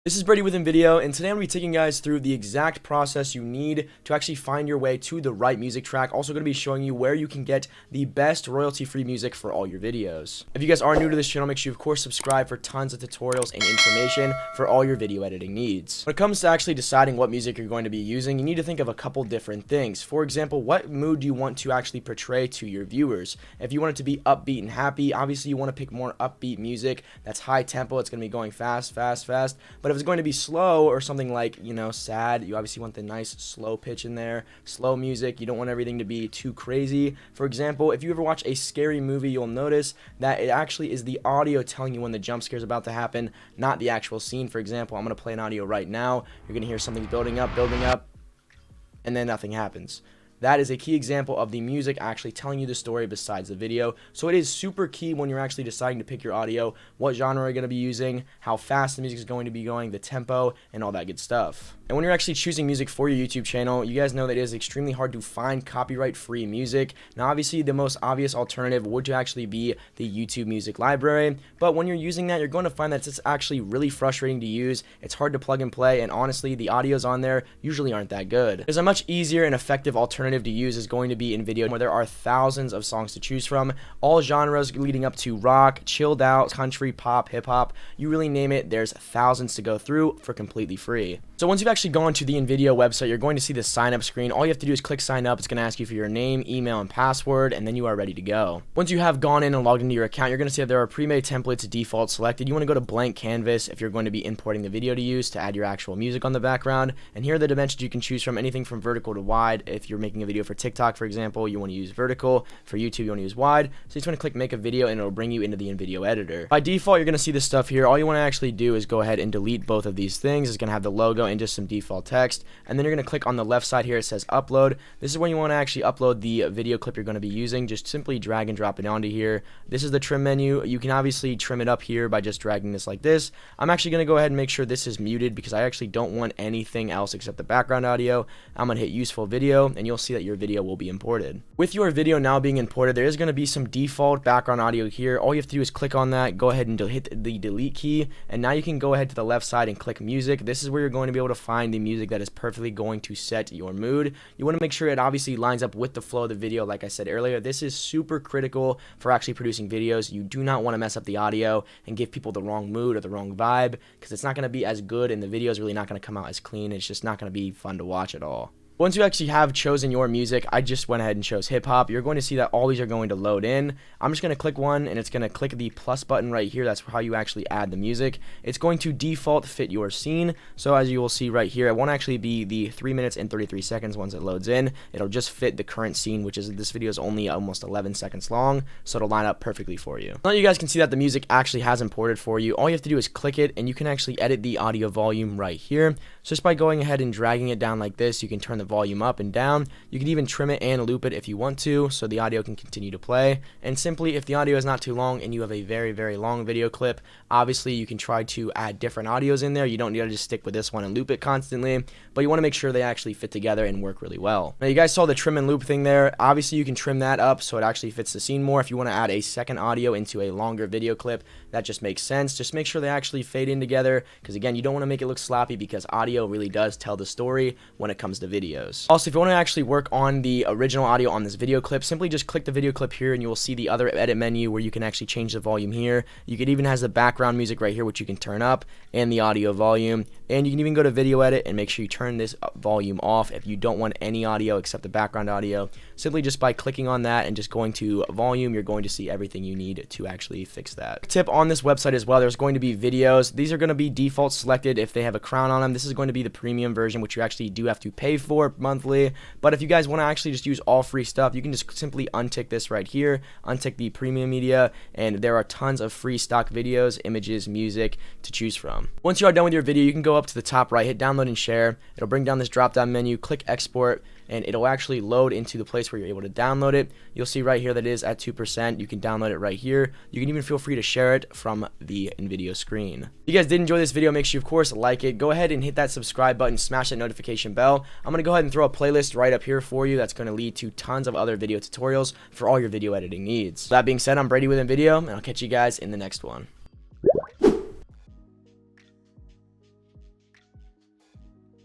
This is Brady with InVideo, and today I'm going to be taking you guys through the exact process you need to actually find your way to the right music track. Also going to be showing you where you can get the best royalty-free music for all your videos. If you guys are new to this channel, make sure you of course subscribe for tons of tutorials and information for all your video editing needs. When it comes to actually deciding what music you're going to be using, you need to think of a couple different things. For example, what mood do you want to actually portray to your viewers? If you want it to be upbeat and happy, obviously you want to pick more upbeat music that's high tempo. It's going to be going fast. But if it's going to be slow or something like, sad, you obviously want the nice slow pitch in there, slow music. You don't want everything to be too crazy. For example, if you ever watch a scary movie, you'll notice that it actually is the audio telling you when the jump scare is about to happen, not the actual scene. For example, I'm going to play an audio right now. You're going to hear something building up, and then nothing happens. That is a key example of the music actually telling you the story besides the video. So it is super key when you're actually deciding to pick your audio, what genre you're going to be using, how fast the music is going to be going, the tempo, and all that good stuff. And when you're actually choosing music for your YouTube channel, you guys know that it is extremely hard to find copyright-free music. Now, obviously, the most obvious alternative would actually be the YouTube Music Library. But when you're using that, you're going to find that it's actually really frustrating to use. It's hard to plug and play, and honestly, the audios on there usually aren't that good. There's a much easier and effective alternative to use is going to be InVideo, where there are thousands of songs to choose from, all genres leading up to rock, chilled out, country, pop, hip hop, you really name it. There's thousands to go through for completely free. So once you've actually gone to the InVideo website, you're going to see the sign up screen. All you have to do is click sign up. It's going to ask you for your name, email, and password, and then you are ready to go. Once you have gone in and logged into your account, you're going to see that there are pre-made templates default selected. You want to go to blank canvas if you're going to be importing the video to use to add your actual music on the background. And here are the dimensions you can choose from, anything from vertical to wide. If you're making a video for TikTok, for example, you want to use vertical. For YouTube, you want to use wide. So you just want to click make a video, and it'll bring you into the InVideo editor. By default, you're going to see this stuff here. All you want to actually do is go ahead and delete both of these things. It's going to have the logo and just some default text. And then you're going to click on the left side here. It says upload. This is when you want to actually upload the video clip you're going to be using. Just simply drag and drop it onto here. This is the trim menu. You can obviously trim it up here by just dragging this like this. I'm actually going to go ahead and make sure this is muted because I actually don't want anything else except the background audio. I'm going to hit useful video, and you'll see that your video will be imported. With your video now being imported, there is going to be some default background audio here. All you have to do is click on that, go ahead and hit the delete key, and now you can go ahead to the left side and click music. This is where you're going to be able to find the music that is perfectly going to set your mood. You want to make sure it obviously lines up with the flow of the video. Like I said earlier, this is super critical for actually producing videos. You do not want to mess up the audio and give people the wrong mood or the wrong vibe, because it's not going to be as good, and the video is really not going to come out as clean. It's just not going to be fun to watch at all. Once you actually have chosen your music, I just went ahead and chose hip hop. You're going to see that all these are going to load in. I'm just going to click one, and it's going to click the plus button right here. That's how you actually add the music. It's going to default fit your scene. So as you will see right here, it won't actually be the 3 minutes and 33 seconds once it loads in. It'll just fit the current scene, which is this video is only almost 11 seconds long. So it'll line up perfectly for you. Now you guys can see that the music actually has imported for you. All you have to do is click it, and you can actually edit the audio volume right here. So just by going ahead and dragging it down like this, you can turn the volume up and down. You can even trim it and loop it if you want to, so the audio can continue to play. And simply, if the audio is not too long and you have a very long video clip, obviously you can try to add different audios in there. You don't need to just stick with this one and loop it constantly, but you want to make sure they actually fit together and work really well. Now you guys saw the trim and loop thing there. Obviously you can trim that up so it actually fits the scene more. If you want to add a second audio into a longer video clip, that just makes sense. Just make sure they actually fade in together, because again, you don't want to make it look sloppy, because audio really does tell the story when it comes to videos. Also, if you want to actually work on the original audio on this video clip, simply just click the video clip here, and you will see the other edit menu where you can actually change the volume here. You can even has the background music right here, which you can turn up, and the audio volume. And you can even go to video edit and make sure you turn this volume off if you don't want any audio except the background audio. Simply just by clicking on that and just going to volume, you're going to see everything you need to actually fix that. Tip on this website as well, there's going to be videos. These are going to be default selected if they have a crown on them. This is going to be the premium version, which you actually do have to pay for monthly. But if you guys want to actually just use all free stuff, you can just simply untick this right here, untick the premium media, and there are tons of free stock videos, images, music to choose from. Once you are done with your video, you can go up to the top right, hit download and share. It'll bring down this drop down menu, click export, and it'll actually load into the place where you're able to download it. You'll see right here that it is at 2%. You can download it right here. You can even feel free to share it from the InVideo screen. If you guys did enjoy this video, make sure you, of course, like it. Go ahead and hit that subscribe button, smash that notification bell. I'm going to go ahead and throw a playlist right up here for you that's going to lead to tons of other video tutorials for all your video editing needs. That being said, I'm Brady with InVideo, and I'll catch you guys in the next one.